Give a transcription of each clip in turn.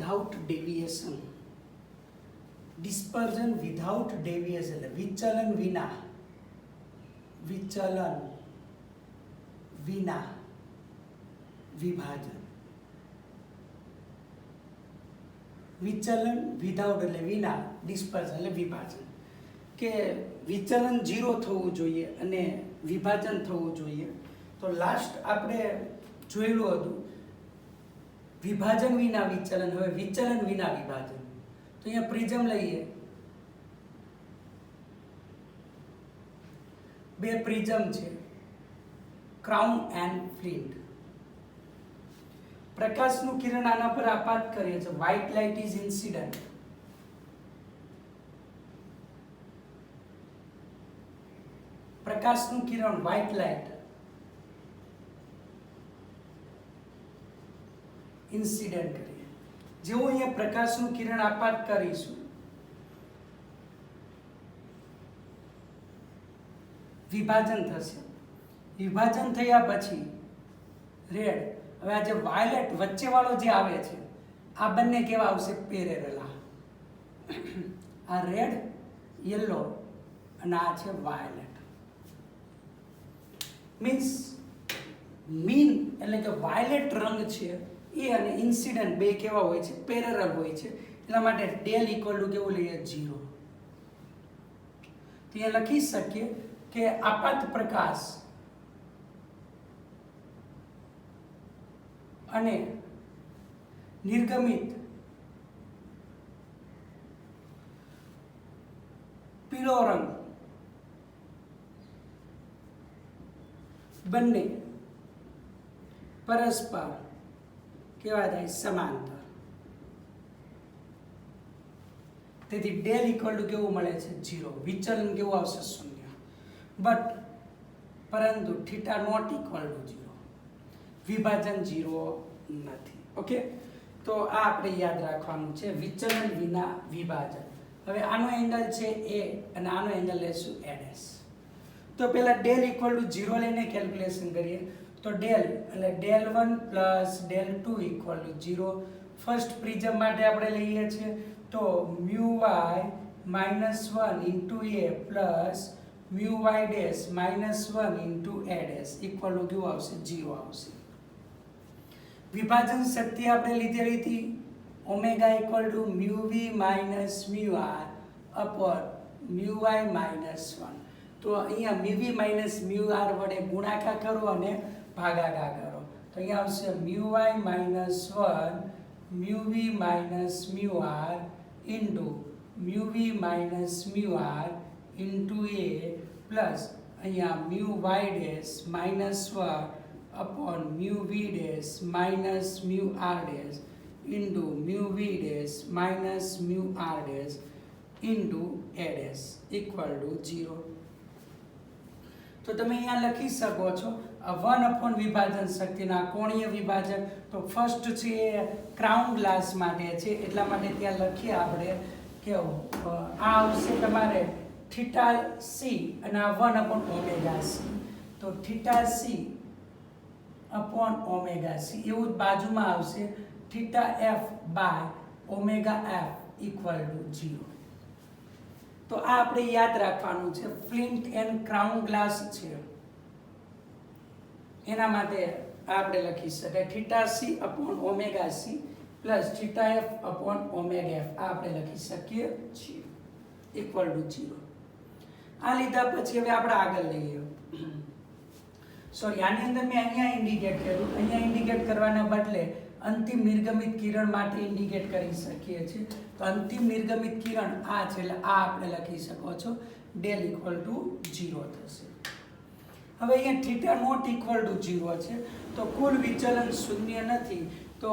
Without deviation, ડિસ્પર્ઝન without deviation એટલે વિચલન વિના, વિચલન વિના વિભાજન. વિચલન વિધાઉટ એટલે વિના, ડિસ્પર્ઝન એટલે વિભાજન. કે વિચલન 0 થવું જોઈએ અને વિભાજન થવું જોઈએ. તો લાસ્ટ આપણે જોયેલું હતું વિભાજન વિના વિચલન, હવે વિચલન વિના વિભાજન. તો અહીંયા પ્રિઝમ લઈએ, બે પ્રિઝમ છે, ક્રાઉન એન્ડ ફ્લિન્ટ. પ્રકાશનું કિરણ આના પર આપાત કરીએ છીએ, વ્હાઇટ લાઇટ ઇઝ ઇન્સિડન્ટ. પ્રકાશનું કિરણ વ્હાઇટ લાઇટ ઇન્સિડન્ટ કરીએ. જેવું અહીંયા પ્રકાશનું કિરણ આપાત કરીશું, વિભાજન થશે. વિભાજન થયા પછી રેડ, હવે આ જે વાયોલેટ વચ્ચે વાળો જે આવે છે આ બંને કેવા આવશે? પેરેલલ. આ રેડ, યલો અને આ છે વાયોલેટ. મીન્સ મીન એટલે કે વાયોલેટ રંગ છે એ અને ઇન્સિડન્ટ બે કેવા હોય છે? પેરેલલ હોય છે. એટલા માટે ડેલ ઇક્વલ ટુ કેવું લઈએ? 0. તો એ લખી શકીએ કે આપાત પ્રકાશ અને નિર્ગમિત પીળો રંગ બંને પરસ્પર કેવા થાય? સમાંતર. તેથી ડેલ ઇક્વલ ટુ કેવું મળે છે? 0. વિચલન કેવું આવશે? 0. બટ પરંતુ થીટા નોટ ઇક્વલ ટુ 0. વિભાજન 0 નથી. ઓકે, તો આ આપણે યાદ રાખવાનું છે, વિચલન વિના વિભાજન. હવે આનો એંગલ છે એ અને આનો એંગલ લેશું એડેસ. તો પહેલા ડેલ ઇક્વલ ટુ 0 લઈને કેલ્ક્યુલેશન કરીએ. તો ડેલ એટલે del 1 plus del 2 equal to 0. First prism માટે આપણે લઈએ છીએ તો mu y minus 1 into A plus mu y dash minus 1 into A dash equal to કેવું આવશે? 0 આવશે. વિભાજન શક્તિ આપણે લીધેલી હતી omega equal to mu v minus mu r upon mu y minus 1. તો અહીંયા mu v minus mu r વડે ગુણાકાર કરો અને ભાગાકાર કરો. તો અહીંયા આવશે mu y minus 1 mu v minus mu r into mu v minus mu r into એ પ્લસ અહીંયા mu y dash minus 1 upon mu v dash minus mu r dash into mu v dash minus mu r dash into a dash equal to 0. તો તમે અહીંયા લખી શકો છો 1 upon વિભાજન શક્તિના કોણીય વિભાજન. તો ફર્સ્ટ છે ક્રાઉન ગ્લાસ માટે છે એટલા માટે ત્યાં લખીએ આપણે કે આ આવશે તમારે થીટા સી અને આ 1 upon ઓમેગા સી. તો theta c upon omega c એવું જ બાજુમાં આવશે theta f by omega f equal to 0. તો આ આપણે યાદ રાખવાનું છે. ફ્લિન્ટ એન્ડ ક્રાઉન ગ્લાસ છે એના માટે આપણે લખી શકાય theta C upon omega C plus theta F upon omega F આ આપણે લખી શકીએ છીએ ઇક્વલ ટુ 0. આ લીધા પછી હવે આપણે આગળ લઈએ. સોરી, આની અંદર મેં અહીંયા ઇન્ડિકેટ કર્યું, અહીંયા ઇન્ડિકેટ કરવાના બદલે અંતિમ નિર્ગમિત કિરણ માટે ઇન્ડિકેટ કરી શકીએ છીએ. તો અંતિમ નિર્ગમિત કિરણ આ છે એટલે આ આપણે લખી શકો છો ડેલ ઇક્વલ ટુ 0 થશે. હવે અહીંયા થીટા નોટ ઇક્વલ ટુ 0 છે તો કુલ વિચલન શૂન્ય નથી. તો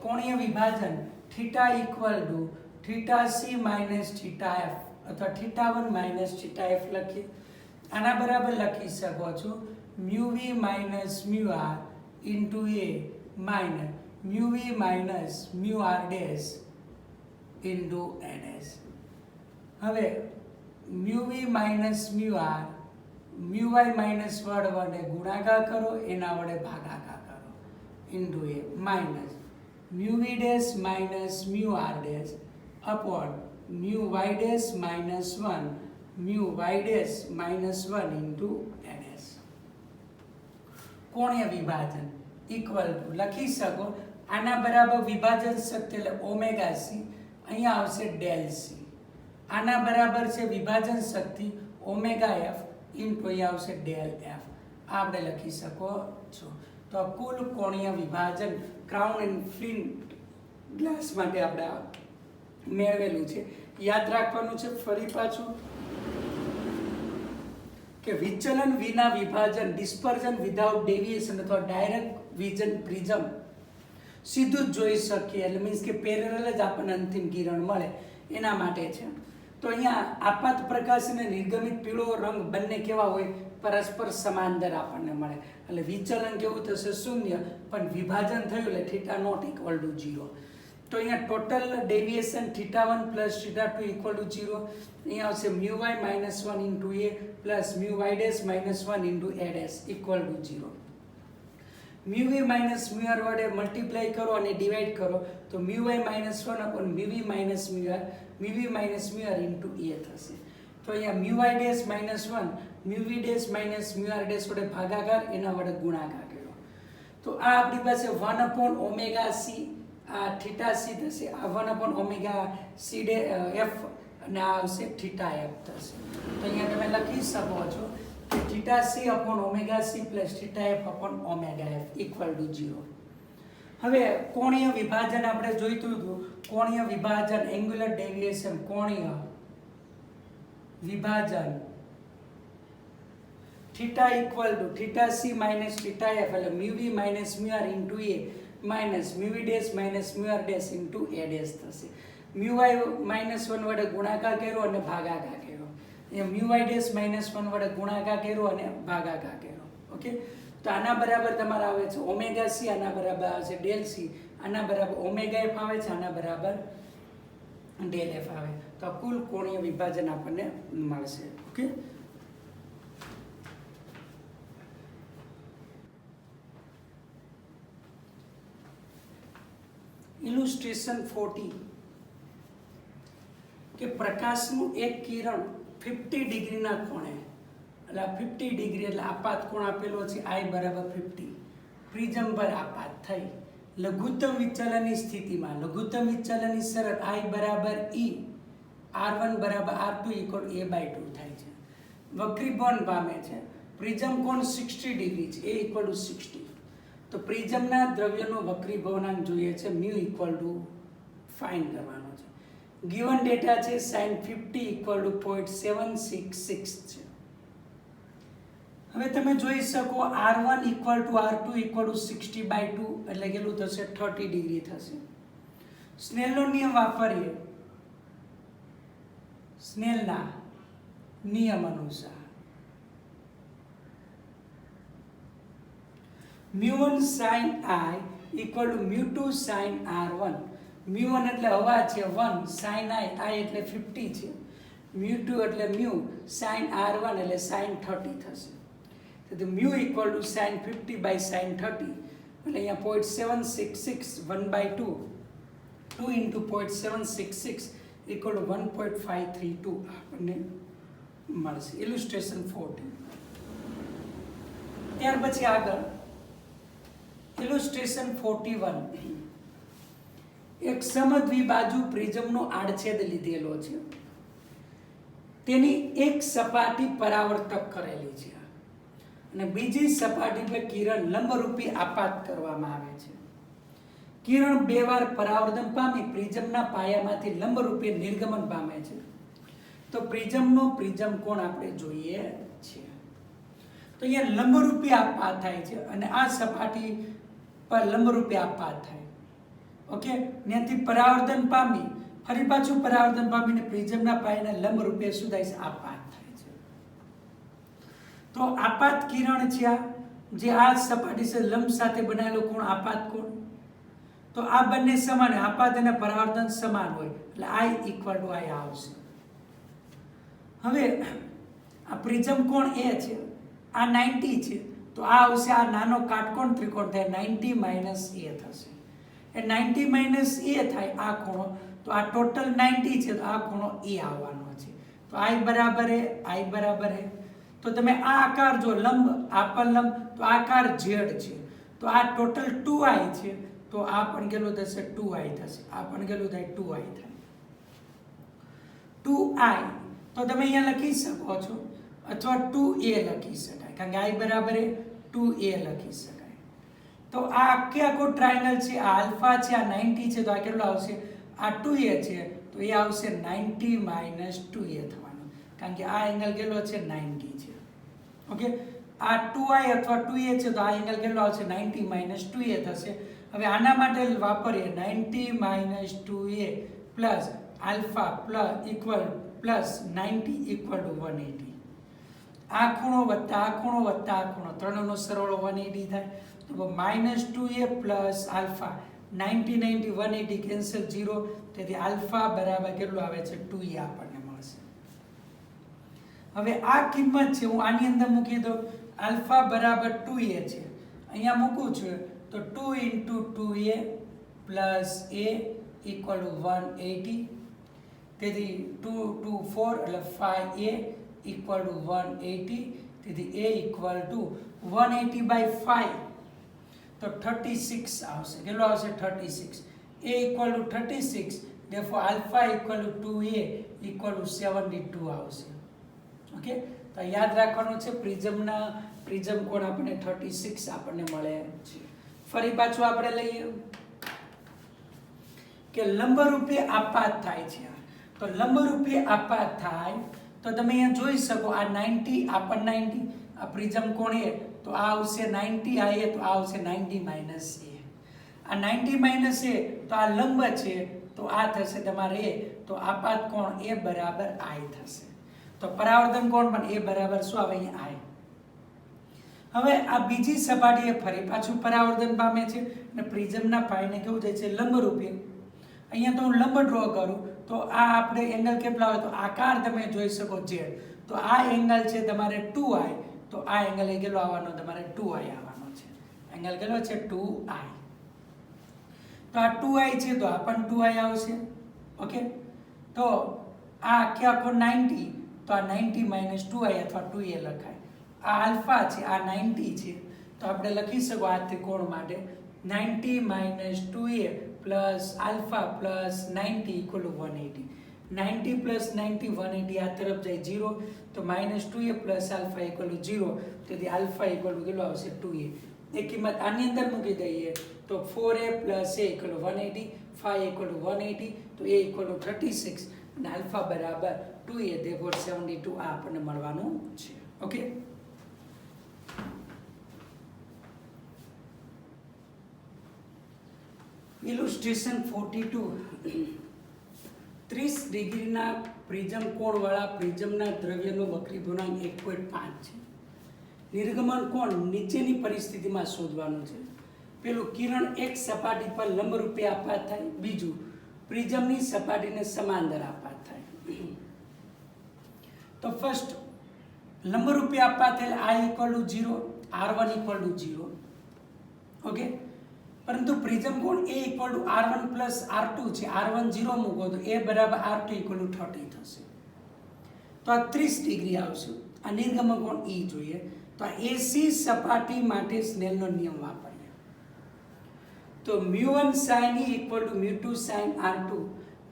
કોણીય વિભાજન theta equal to theta C minus theta F અથવા થીટા 1 માઇનસ થીટા એફ લખીએ. આના બરાબર લખી શકો છો mu v minus mu r into a minus mu v minus mu r dash into a dash. હવે mu v minus mu r mu y minus વડે ગુણાકાર કરો એના વડે ભાગાકાર કરો into a minus mu v dash minus mu r dash upon mu y dash minus 1 mu y dash minus 1 into a dash कोणीय विभाजन इक्वल टू लखी सको आना बराबर विभाजन शक्ति એટલે ઓમેગા સી અહીંયા આવશે ડેલ સી આના બરાબર છે વિભાજન શક્તિ ઓમેગા એફ ઇન્ટુ અહીંયા આવશે ડેલ એફ આ આપણે લખી શકો છો તો કુલ કોણીય વિભાજન ક્રાઉન એન્ડ ફ્લિન્ટ ગ્લાસ માટે આપણે મેળવેલું છે યાદ રાખવાનું છે ફરી પાછું કે વિચલન વિના વિભાજન ડિસ્પર્ઝન વિધાઉટ ડેવિએશન અથવા ડાયરેક્ટ વિઝન પ્રિઝમ સીધું જ જોઈ શકીએ એટલે મીન્સ કે પેરેલલ જ આપણને અંતિમ કિરણ મળે એના માટે છે તો અહીંયા આપાત પ્રકાશ અને નિર્ગમિત પીળો રંગ બંને કેવા હોય પરસ્પર સમાંતર આપણને મળે એટલે વિચલન કેવું થશે શૂન્ય પણ વિભાજન થયું એટલે થીટા નોટ ઇક્વલ ટુ 0 તો અહીંયા total deviation θ1 plus θ2 equal to 0 અહીંયા આવશે mu y minus 1 into A plus mu y dash minus 1 into A dash equal to 0 mu v minus mu r वडे मल्टीप्लाई करो और डिवाइड करो तो mu y minus 1 upon mu v minus mu r into A थशे तो यहाँ mu y dash minus 1 mu v dash minus mu r dash वडे भागाकार एना वडे गुणाकार करो तो आ आपणी पासे 1 अपॉन ओमेगा सी आ थीटा सी थशे आ 1 अपॉन ओमेगा सी डे एफ અને આ આવશે થીટા એફ થશે તો અહીંયા તમે લખી શકો છો theta c upon omega c plus theta f upon omega f equal to 0 હવે કોણીય વિભાજન આપણે જોઈતું હતું કોણીય વિભાજન એંગ્યુલર ડેવિએશન કોણીય વિભાજન theta equal to theta c minus theta f એટલે mu v minus mu r into A minus mu v dash minus mu r dash into A dash થશે म्यू वाई माइनस 1 વડે ગુણાકાર કર્યો અને ભાગાકાર કર્યો म्यू वाई डैश माइनस 1 वडे गुणाकार कर्यो अने भागाकार कर्यो ओके तो आना बराबर तमारा आवे छे ओमेगा सी आना बराबर आवे छे डेल सी आना बराबर ओमेगा एफ आवे छे आना बराबर डेल एफ आवे तो कुल कोणीय विभाजन आपने मळशे ओके इलस्ट्रेशन 40 के प्रकाशનું એક કિરણ 50 ડિગ્રીના કોણે એટલે 50 ડિગ્રી એટલે આપાત કોણ આપેલો છે I બરાબર 50 પ્રિઝમ પર આપાત થઈ લઘુત્તમ વિચલનની સ્થિતિમાં લઘુત્તમ વિચલનની શરત I બરાબર E R1 બરાબર R2 ઇક્વલ A/2 થાય છે વક્રીભવન પામે છે પ્રિઝમ કોણ 60 ડિગ્રી છે A ઇક્વલ ટુ 60 તો પ્રિઝમના દ્રવ્યનો વક્રીભવનાંક જોઈએ છે μ ઇક્વલ ટુ ફાઇન્ડ કરવાનો છે गिवन डेटा છે sin 50 इक्वल टू 0.766 છે હવે તમે જોઈ શકો R1 equal two R2 equal to 60/2 એટલે કેટલું થશે 30 ડિગ્રી થશે સ્નેલનો નિયમ વાપરીએ સ્નેલના નિયમ અનુસાર μ1 sin I equal to μ2 sin R1 μ1 એટલે હવા છે 1 sin I એટલે 50 છે μ2 એટલે μ sin R1 એટલે sin 30 થશે તો μ equal to sin 50 by sin 30 એટલે અહીંયા 0.766 1/2 2 into 0.766 equal to 1.532 આપણને મળશે ઇલુસ્ટ્રેશન 40 ત્યાર પછી આગળ ઇલુસ્ટ્રેશન 41 એક સમદ્વિબાજુ પ્રિઝમનો આડછેદ લીધેલો છે તેની એક સપાટી પરાવર્તક કરેલી છે અને બીજી સપાટી પર કિરણ લંબરૂપી આપાત કરવામાં આવે છે કિરણ બે વાર પરાવર્તન પામી પ્રિઝમના પાયામાંથી લંબરૂપે નિર્ગમન પામે છે તો પ્રિઝમનો પ્રિઝમ કોણ આપણે જોઈએ છે તો અહીંયા લંબરૂપી આપાત થાય છે અને આ સપાટી પર લંબરૂપે આપાત થાય ओके न्याथी परावर्तन पामी फरी पाछू परावर्तन पामीने प्रिझमना पायाना लंब रूपे शुं थाय छे आपात थाय छे तो आपात किरण छे जे आ सपाटी से लंब साथे बनायेलो कोण आपात कोण तो आ बंने समान आपात अने परावर्तन समान होय એટલે I इक्वल टू I आवशे हवे आ प्रिझम कोण A छे आ 90 छे तो आ आवशे आ नानो काटकोण त्रिकोण थाय 90 - A थशे એ 90 માઇનસ એ થાય આ ખૂણો, તો આ ટોટલ 90 છે તો આ ખૂણો એ આવવાનો છે. તો I બરાબર હે, I બરાબર હે. તો તમે આ આકાર જો લંબ આ પર લંબ તો આકાર Z છે, તો આ ટોટલ 2I છે, તો આ પણ કેટલું થશે 2I થશે, આ પણ કેટલું થાય 2I થાય. 2I તો તમે અહીંયા લખી શકો છો અથવા 2A લખી શકાય, કારણ કે I બરાબર હે 2A લખી શકાય. તો આ આખો ટ્રાયેંગલ છે, આ આલ્ફા છે, આ 90 છે, તો આ કેટલો આવશે, આ 2A છે તો એ આવશે 90 માઇનસ 2A થવાનું, કારણ કે આ એંગલ કેટલો છે 90 છે. ઓકે, આ 2I અથવા 2A છે તો આ એંગલ કેટલો આવશે 90 માઇનસ 2A થશે. હવે આના માટે વાપરીએ 90 minus 2A plus alpha plus equal plus 90 equal to 180. આ ખૂણો વત્તા આ ખૂણો વત્તા આ ખૂણો ત્રણનો સરવાળો 180 થાય, તો minus 2A plus alpha 90 90 180 cancel 0, તેથી આલ્ફા બરાબર કેટલું આવે છે 2A આપણને મળશે. હવે આ કિંમત છે હું આની અંદર મૂકી દઉં, આલ્ફા બરાબર 2A છે, અહીંયા મૂકું છું તો 2 into 2A plus A equal to 180, તેથી 2 2 4 એટલે 5A equal to 180, તેથી A equal to 180 by 5 તો 36 આવશે, કેટલો આવશે 36. A equal to 36, therefore alpha equal to 2A equal to 72 આવશે. ઓકે, તો યાદ રાખવાનું છે પ્રિઝમ કોણ આપણને 36 આપણને મળે છે. ફરી પાછું આપણે લઈએ કે લંબરૂપે આપાત થાય છે, તો લંબરૂપે આપાત થાય તો તમે અહીંયા જોઈ શકો આ 90 આ પણ 90, આ પ્રિઝમ કોણ એ તો આ આવશે 90, આ એ તો આ આવશે 90 માઇનસ એ, આ 90 માઇનસ એ તો આ લંબ છે તો આ થશે તમારે એ, તો આપાત કોણ એ બરાબર I થશે. તો પરાવર્તન કોણ પણ એ બરાબર શું આવે અહીંયા I. હવે આ બીજી સપાટીએ ફરી પાછું પરાવર્તન પામે છે અને પ્રિઝમના પાયને કેવું જાય છે લંબરૂપે. અહીંયા તો હું લંબ ડ્રો કરું તો આ આપણે એંગલ કેટલા હોય તો આકાર તમે જોઈ શકો Z, તો આ એંગલ છે તમારે 2I, તો આ એંગલ એ કેટલો આવવાનો તમારે 2I આવવાનો છે, એંગલ કેટલો છે 2I. તો આ 2I છે તો આ પણ 2I આવશે. ઓકે, તો આ આખો 90 તો આ 90 માઇનસ 2I અથવા 2A લખાય. આ આલ્ફા છે, આ 90 છે, તો આપણે લખી શકો આ ત્રિકોણ માટે 90 minus 2A plus alpha plus 90 equal to 180. 90 plus 90 180 આ તરફ જાય 0, તો minus 2A plus alpha equal to 0, તેથી આલ્ફા ઇક્વલ ટુ કેટલો આવશે 2A. એ કિંમત આની અંદર મૂકી દઈએ તો 4A plus A equal to 180, 5 equal to 180, તો A ઇક્વલ ટુ 36 અને આલ્ફા બરાબર 2A, therefore 72 આ આપણને મળવાનું છે. ઓકે, ઇલુસ્ટ્રેશન 42. 30 ડિગ્રીના પ્રિઝમ કોણવાળા પ્રિઝમના દ્રવ્યનો વક્રી ગુણાંક 1.5 છે. નિર્ગમન કોણ નીચેની પરિસ્થિતિમાં શોધવાનું છે. પેલું કિરણ એક સપાટી પર લંબરૂપે આપાત થાય, બીજું પ્રિઝમની સપાટીને સમાંતર આપાત થાય. તો ફર્સ્ટ લંબરૂપે આપાત થયેલ I equal to 0, R1 equal to 0. Okay, પરંતુ પ્રિઝમ કોણ A equal to R1 plus R2 છે, R1 0 મૂકો તો A બરાબર R2 equal to 30 થશે, તો આ 30 ડિગ્રી આવશે. આ નિર્ગમન કોણ E જોઈએ, તો આ AC સપાટી માટે સ્નેલનો નિયમ વાપરીએ તો μ1 sin E equal to μ2 sin R2,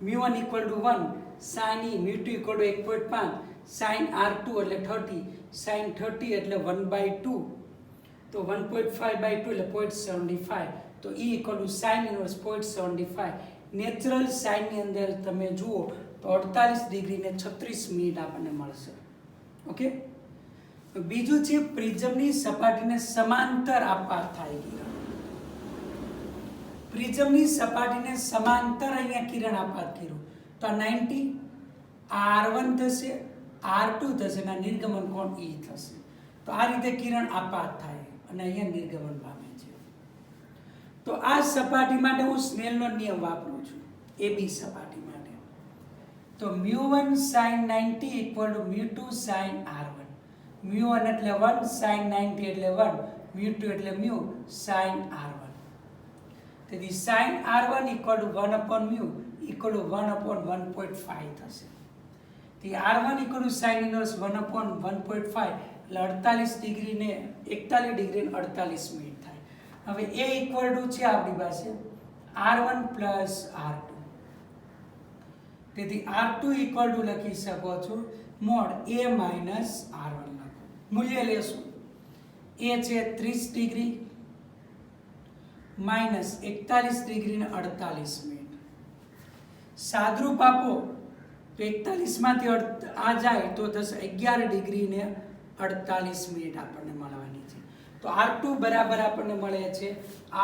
μ1 equal to 1 sin E, μ2 equal to 1.5 sin R2 એટલે 30, sin 30 એટલે 1/2, તો 1.5 by 2 એટલે 0.75, તો E equal to sin inverse 0.75. Natural સાઇનની અંદર તમે જુઓ તો 48 ડિગ્રી ને 36 મિનિટ આપણને મળશે. ઓકે, બીજું છે પ્રિઝમની સપાટીને સમાંતર આપાત થાય કિરણ. પ્રિઝમની સપાટીને સમાંતર અહીંયા કિરણ આપાત કર્યું તો આ 90, R1 થશે, R2 થશે અને નિર્ગમન કોણ E થશે. તો આ રીતે કિરણ આપાત થાય અને અહીંયા નિર્ગમન પામે છે. તો આ સપાટી માટે હું સ્નેલનો નિયમ વાપરું છું AB સપાટી માટે. તો μ1 sin 90 equal to μ2 sin R1. μ1 એટલે 1, sin 90 એટલે 1, μ2 એટલે μ sin R1. તેથી sin r1 equal two 1 upon mu equal to 1 upon 1.5 થશે. તેથી r1 equal to sin inverse 1 upon 1.5 એટલે 48 ડિગ્રી ને 41 ડિગ્રી ને 48 મિનિટ થાય. હવે a ઇક્વલ ટુ છે આપણી પાસે r1 પ્લસ r2. તેથી r2 ઇક્વલ ટુ લખી શકો છો મોડ a માઇનસ r1 લખો. મૂલ્ય લેશું. a છે 30 ડિગ્રી માઇનસ 41 ડિગ્રી ને 48 મિનિટ. સાદરૂપ આપો તો 41 માંથી આ જાય તો થશે 11 ડિગ્રી ને 48 મિનિટ આપણને મળવાની છે. તો r2 બરાબર આપણને મળે છે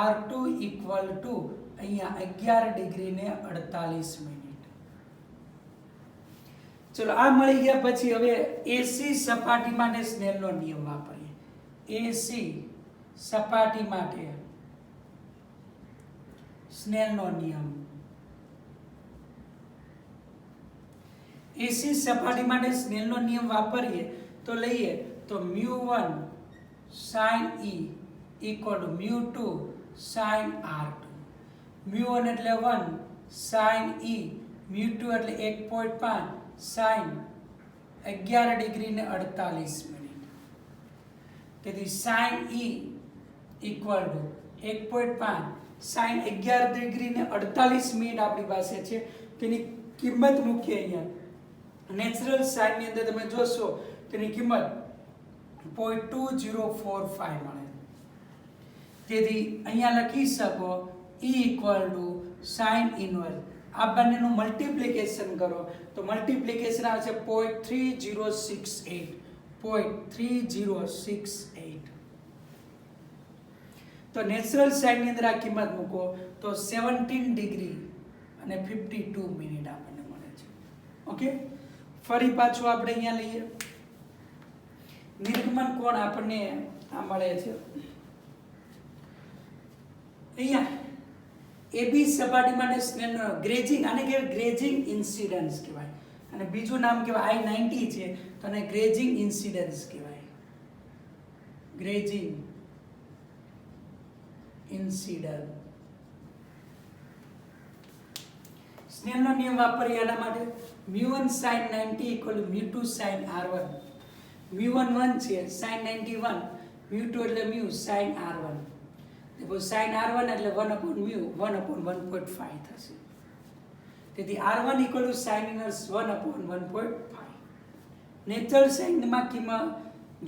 r2 ઇક્વલ ટુ અહીંયા 11 ડિગ્રી ને 48 મિનિટ. ચલો આ મળી ગયા પછી હવે એસી સપાટી માટે સ્નેલનો નિયમ વાપરીએ. એસી સપાટી માટે સ્નેલનો નિયમ. એસી સપાટી માટે સ્નેલનો નિયમ વાપરીએ તો લઈએ તો μ1 sin e equal to μ2 sin r2. μ1 એટલે 1 sin e, μ2 એટલે 1.5 sin 11 ડિગ્રી ને 48 મિનિટ. તેથી sin e equal two 1.5 sin 11 degree ને 48 મિનિટ આપણી પાસે છે. તેની કિંમત મૂકીએ અહીંયા. નેચરલ સાઇન ની અંદર તમે જોશો તેની કિંમત 0.2045 મળે. તેથી અહીંયા લખી શકો e equal to sin inverse. આ બંનેનું મલ્ટીપ્લિકેશન કરો તો મલ્ટીપ્લિકેશન આવે છે 0.3068. 0.3068. તો નેચરલ સાઇન ની અંદર આ કિંમત મૂકો તો 17 ડિગ્રી અને 52 મિનિટ આપણને મળે છે. ઓકે, ફરી પાછું આપણે અહીંયા લઈએ. નિર્ગમન કોણ આપણને આ મળે છે અહીંયા એબી સપાટી માટે સ્નેલનો ગ્રેજિંગ, આને કહેવાય ગ્રેજિંગ ઇન્સિડન્સ કહેવાય. અને બીજું નામ કહેવાય I-90 છે તો આને ગ્રેજિંગ ઇન્સિડન્સ કહેવાય. ગ્રેજિંગ ઇન્સિડન્સ. સ્નેલનો નિયમ વાપરીએ આના માટે μ1 sin 90 equal to μ2 sin r1. μ1 1 છે, sin 90 1, μ2 એટલે μ sin r1. તો sin r1 એટલે 1 upon μ 1 upon 1.5 થશે. તેથી r1 equal to sin inverse 1 upon 1.5. Natural sine માં કિંમત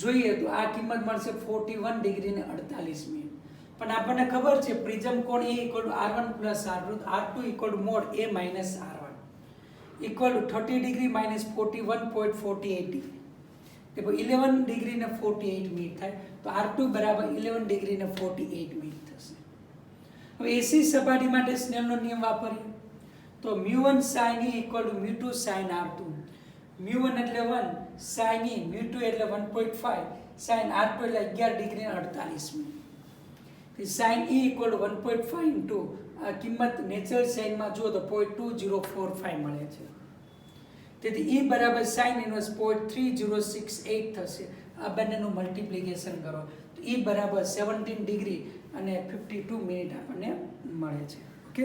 જોઈએ તો આ કિંમત મળશે 41 ડિગ્રી ને 48 મિનિટ. પણ આપણને ખબર છે પ્રિઝમ કોણ a equal to r1 plus r2, r2 equal to mode a minus r1 equal two 30 degree minus 41.48 degree. તો 11 ડિગ્રી ને 48 મિનિટ થાય. તો r2 બરાબર 11 ડિગ્રી ને 48 મિનિટ થશે. હવે એસી સપાટી માટે સ્નેલનો નિયમ વાપરીએ તો μ1 sin e equal to μ2 sin r2. μ1 એટલે 1 sin e, μ2 એટલે 1.5 sin r2 એટલે 11 ડિગ્રી ને 48 minute. sin e equal two 1.5 into આ કિંમત નેચરલ સાઇનમાં જુઓ તો 0.2045 મળે છે. તેથી e બરાબર sin ઇન્વર્સ 0.3068 થશે. આ બંનેનું મલ્ટીપ્લિકેશન કરો તો e બરાબર 17 ડિગ્રી અને 52 મિનિટ આપણને મળે છે. ઓકે.